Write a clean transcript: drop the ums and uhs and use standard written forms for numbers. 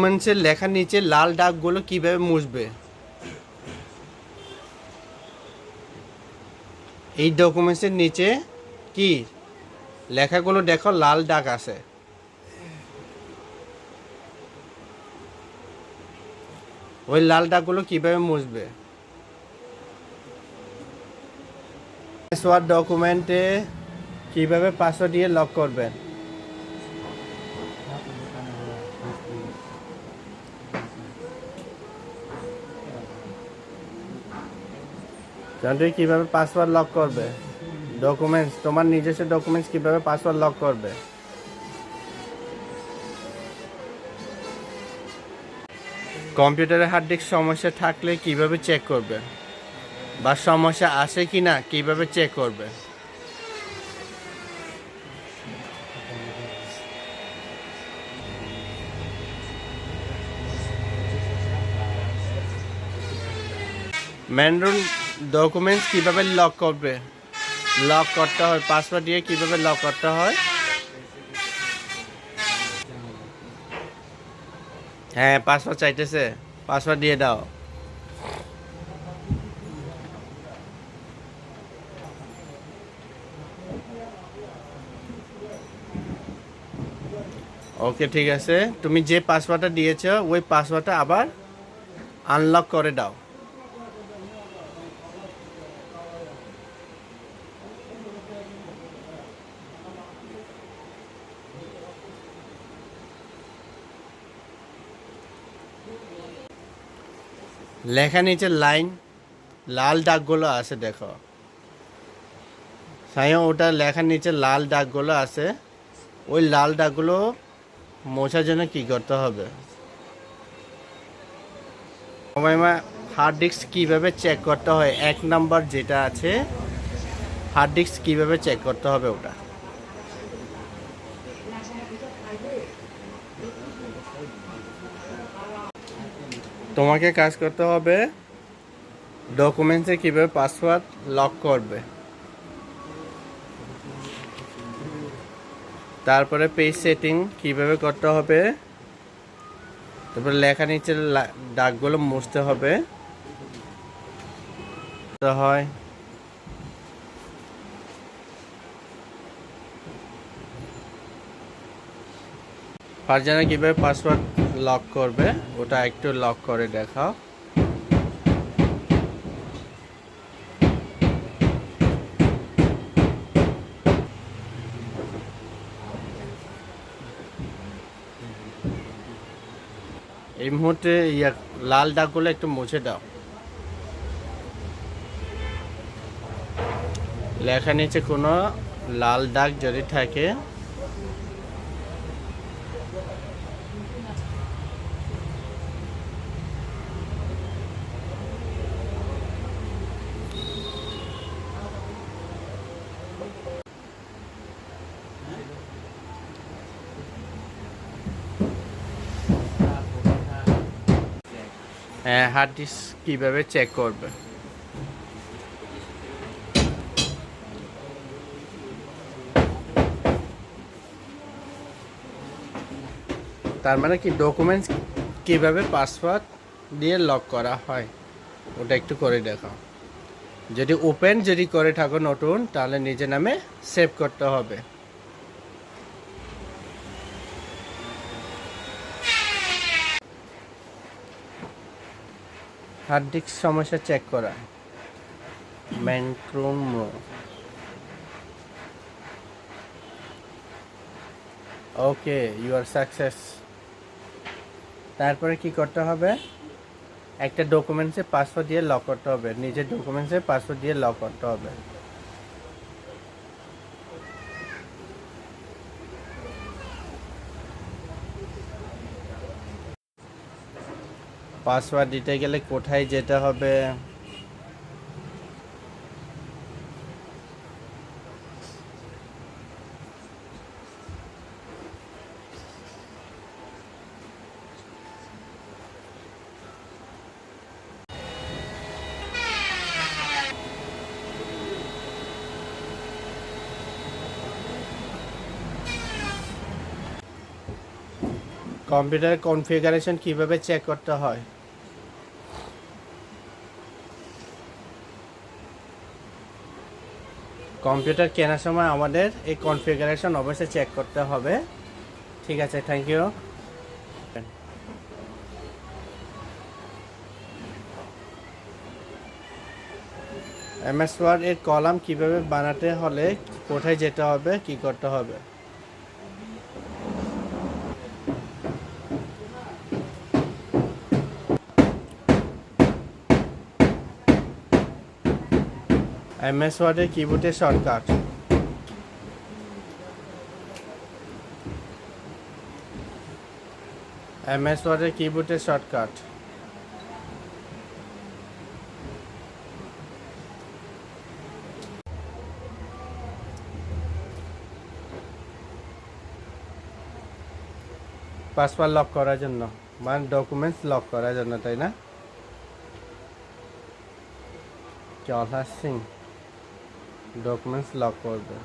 ডকুমেন্টসের লেখার নিচে লাল দাগগুলো কিভাবে মুছবে? এই ডকুমেন্টসের নিচে কি লেখাগুলো দেখো লাল দাগ আছে, ওই লাল দাগগুলো কিভাবে মুছবে? পাসওয়ার্ড ডকুমেন্টে কিভাবে পাসওয়ার্ড দিয়ে লক করবেন? জানতে কিভাবে পাসওয়ার্ড লক করবে? ডকুমেন্টস, তোমার নিজস্ব ডকুমেন্টস কিভাবে পাসওয়ার্ড লক করবে? কম্পিউটারে হার্ড ডিস্ক সমস্যা থাকলে কিভাবে চেক করবে, বা সমস্যা আসে কি না কিভাবে চেক করবে? ম্যানুয়াল ডকুমেন্টস কিভাবে লক করবে, লক করতে হয় পাসওয়ার্ড দিয়ে কিভাবে লক করতে হয়? হ্যাঁ, পাসওয়ার্ড চাইতেছে, পাসওয়ার্ড দিয়ে দাও। ওকে, ঠিক আছে, তুমি যে পাসওয়ার্ডটা দিয়েছো ওই পাসওয়ার্ডটা আবার আনলক করে দাও। লেখা নিচে লাইন লাল দাগগুলো আছে দেখো সায়ন, ওটা লেখার নিচে লাল দাগগুলো আছে, ওই লাল দাগগুলো মোছার জন্য কি করতে হবে? হার্ড ডিস্ক কিভাবে চেক করতে হয়, 1 নাম্বার যেটা আছে হার্ড ডিস্ক কিভাবে চেক করতে হবে ওটা। তোমাকে কাজ করতে হবে ডকুমেন্টসে কিভাবে পাসওয়ার্ড লক করবে, তারপরে পেজ সেটিং কিভাবে করতে হবে, তারপরে লেখা নিচে দাগগুলো মুছতে হবে হয়। ফারজানা কিভাবে পাসওয়ার্ড লক করবে ওটা একটু লক করে দেখাও। এই মুহূর্তে লাল দাগগুলো একটু মুছে দাও। লেখা নিচে কোনো লাল দাগ যদি থাকে হার্ড ডিস্ক কিভাবে চেক করবে? তার মানে কি ডকুমেন্টস কিভাবে পাসওয়ার্ড দিয়ে লক করা হয় ওটা একটু করে দেখাও। যদি ওপেন যদি করে থাকো নতুন, তাহলে নিজের নামে সেভ করতে হবে। হার্ড ডিস্ক সমস্যা চেক করা, ম্যানক্রোমো। ওকে, ইউ আর সাকসেস। তারপরে কি করতে হবে? একটা ডকুমেন্টসে পাসওয়ার্ড দিয়ে লক করতে হবে, নিজের ডকুমেন্টসে পাসওয়ার্ড দিয়ে লক করতে হবে। পাসওয়ার্ড দিতে গেলে কোথায় যেতে হবে? কম্পিউটার কনফিগারেশন কিভাবে চেক করতে হয়? কম্পিউটার কেনার সময় আমাদের এই কনফিগারেশন অবশ্যই চেক করতে হবে। ঠিক আছে, থ্যাংক ইউ। এমএস ওয়ার্ড এর কলাম কিভাবে বানাতে হলে কোথায় যেতে হবে, কি করতে হবে? এমএস ওয়ার্ডের কিবোর্ডের শর্টকাট। এমএস ওয়ার্ডের কিবোর্ডের শর্টকাট। পাসওয়ার্ড লক করার জন্য, মানে ডকুমেন্টস লক করার জন্য, তাই না? জলহাস সিং ডকুমেন্টস লক করবে।